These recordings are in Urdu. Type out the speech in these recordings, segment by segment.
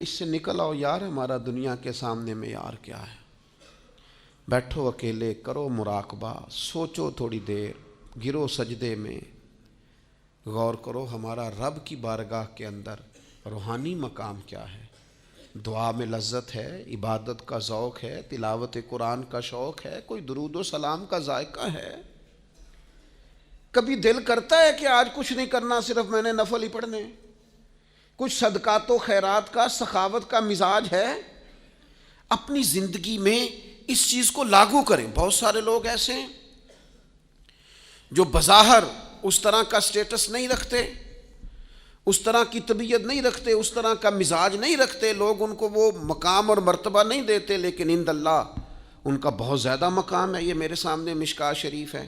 اس سے نکل آؤ یار، ہمارا دنیا کے سامنے معیار کیا ہے؟ بیٹھو اکیلے، کرو مراقبہ، سوچو تھوڑی دیر، گرو سجدے میں، غور کرو ہمارا رب کی بارگاہ کے اندر روحانی مقام کیا ہے۔ دعا میں لذت ہے، عبادت کا ذوق ہے، تلاوت قرآن کا شوق ہے، کوئی درود و سلام کا ذائقہ ہے۔ کبھی دل کرتا ہے کہ آج کچھ نہیں کرنا، صرف میں نے نفل ہی پڑھنے۔ کچھ صدقات و خیرات کا، سخاوت کا مزاج ہے۔ اپنی زندگی میں اس چیز کو لاگو کریں۔ بہت سارے لوگ ایسے ہیں جو بظاہر اس طرح کا سٹیٹس نہیں رکھتے، اس طرح کی طبیعت نہیں رکھتے، اس طرح کا مزاج نہیں رکھتے، لوگ ان کو وہ مقام اور مرتبہ نہیں دیتے، لیکن عند اللہ ان کا بہت زیادہ مقام ہے۔ یہ میرے سامنے مشکوٰۃ شریف ہے،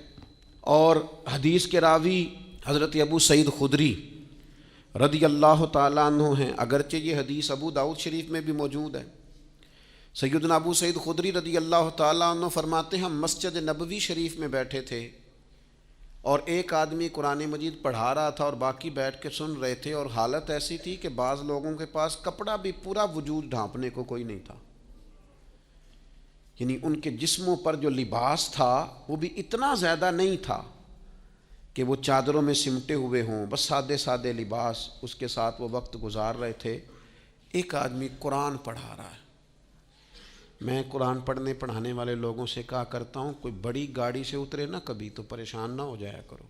اور حدیث کے راوی حضرت ابو سعید خدری رضی اللہ تعالیٰ عنہ ہیں، اگرچہ یہ حدیث ابو داؤد شریف میں بھی موجود ہے۔ سیدنا ابو سعید خدری رضی اللہ تعالیٰ عنہ فرماتے ہیں، ہم مسجد نبوی شریف میں بیٹھے تھے اور ایک آدمی قرآن مجید پڑھا رہا تھا اور باقی بیٹھ کے سن رہے تھے، اور حالت ایسی تھی کہ بعض لوگوں کے پاس کپڑا بھی پورا وجود ڈھانپنے کو کوئی نہیں تھا، یعنی ان کے جسموں پر جو لباس تھا وہ بھی اتنا زیادہ نہیں تھا کہ وہ چادروں میں سمٹے ہوئے ہوں، بس سادے سادے لباس، اس کے ساتھ وہ وقت گزار رہے تھے۔ ایک آدمی قرآن پڑھا رہا ہے۔ میں قرآن پڑھانے والے لوگوں سے کہا کرتا ہوں، کوئی بڑی گاڑی سے اترے نا کبھی تو پریشان نہ ہو جایا کرو۔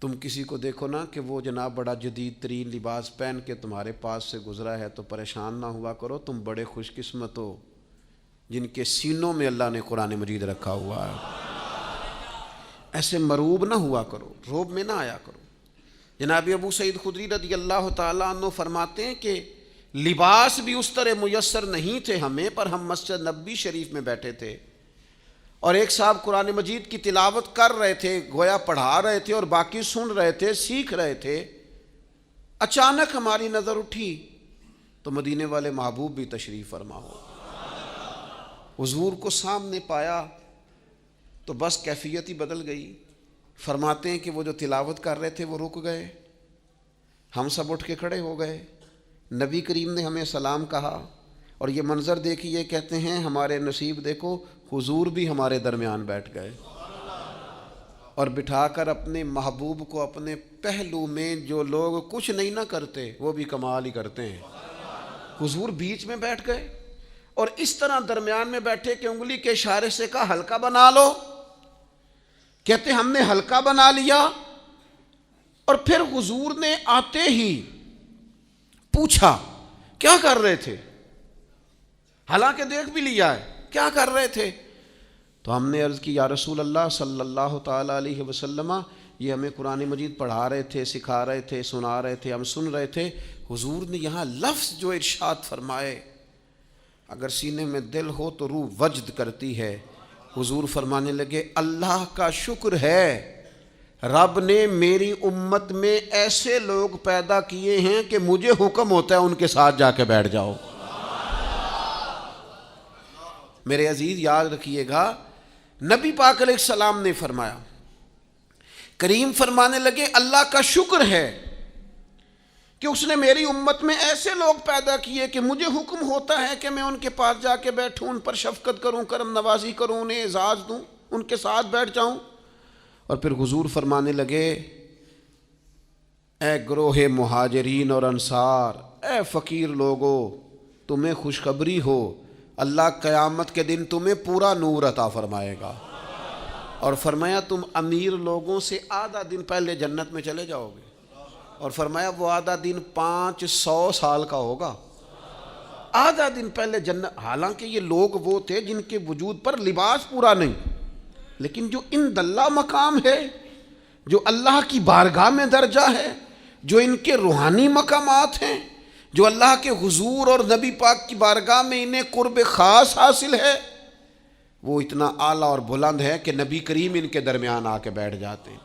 تم کسی کو دیکھو نا کہ وہ جناب بڑا جدید ترین لباس پہن کے تمہارے پاس سے گزرا ہے تو پریشان نہ ہوا کرو، تم بڑے خوش قسمت ہو جن کے سینوں میں اللہ نے قرآن مجید رکھا ہوا ہے۔ ایسے مروب نہ ہوا کرو، روب میں نہ آیا کرو۔ جناب ابو سعید خدری رضی اللہ تعالیٰ عنہ فرماتے ہیں کہ لباس بھی اس طرح میسر نہیں تھے ہمیں، پر ہم مسجد نبوی شریف میں بیٹھے تھے اور ایک صاحب قرآن مجید کی تلاوت کر رہے تھے، گویا پڑھا رہے تھے اور باقی سن رہے تھے، سیکھ رہے تھے۔ اچانک ہماری نظر اٹھی تو مدینے والے محبوب بھی تشریف فرما ہو، حضور کو سامنے پایا تو بس کیفیت ہی بدل گئی۔ فرماتے ہیں کہ وہ جو تلاوت کر رہے تھے وہ رک گئے، ہم سب اٹھ کے کھڑے ہو گئے، نبی کریم نے ہمیں سلام کہا، اور یہ منظر دیکھی، یہ کہتے ہیں ہمارے نصیب دیکھو، حضور بھی ہمارے درمیان بیٹھ گئے اور بٹھا کر اپنے محبوب کو اپنے پہلو میں۔ جو لوگ کچھ نہیں نہ کرتے وہ بھی کمال ہی کرتے ہیں، حضور بیچ میں بیٹھ گئے اور اس طرح درمیان میں بیٹھے کہ انگلی کے اشارے سے کہا ہلکا بنا لو۔ کہتے ہم نے ہلکا بنا لیا، اور پھر حضور نے آتے ہی پوچھا کیا کر رہے تھے، حالانکہ دیکھ بھی لیا ہے، کیا کر رہے تھے؟ تو ہم نے عرض کی یا رسول اللہ صلی اللہ تعالیٰ علیہ وسلم، یہ ہمیں قرآن مجید پڑھا رہے تھے، سکھا رہے تھے، سنا رہے تھے، ہم سن رہے تھے۔ حضور نے یہاں لفظ جو ارشاد فرمائے، اگر سینے میں دل ہو تو روح وجد کرتی ہے۔ حضور فرمانے لگے، اللہ کا شکر ہے، رب نے میری امت میں ایسے لوگ پیدا کیے ہیں کہ مجھے حکم ہوتا ہے ان کے ساتھ جا کے بیٹھ جاؤ۔ میرے عزیز یاد رکھیے گا، نبی پاک علیہ السلام نے فرمایا، کریم فرمانے لگے اللہ کا شکر ہے کہ اس نے میری امت میں ایسے لوگ پیدا کیے کہ مجھے حکم ہوتا ہے کہ میں ان کے پاس جا کے بیٹھوں، ان پر شفقت کروں، کرم نوازی کروں، انہیں اعزاز دوں، ان کے ساتھ بیٹھ جاؤں۔ اور پھر حضور فرمانے لگے، اے گروہ مہاجرین اور انصار، اے فقیر لوگو، تمہیں خوشخبری ہو، اللہ قیامت کے دن تمہیں پورا نور عطا فرمائے گا، اور فرمایا تم امیر لوگوں سے آدھا دن پہلے جنت میں چلے جاؤ گے، اور فرمایا وہ آدھا دن 500 سال کا ہوگا، آدھا دن پہلے جنت۔ حالانکہ یہ لوگ وہ تھے جن کے وجود پر لباس پورا نہیں، لیکن جو عند اللہ مقام ہے، جو اللہ کی بارگاہ میں درجہ ہے، جو ان کے روحانی مقامات ہیں، جو اللہ کے حضور اور نبی پاک کی بارگاہ میں انہیں قرب خاص حاصل ہے، وہ اتنا اعلیٰ اور بلند ہے کہ نبی کریم ان کے درمیان آ کے بیٹھ جاتے ہیں۔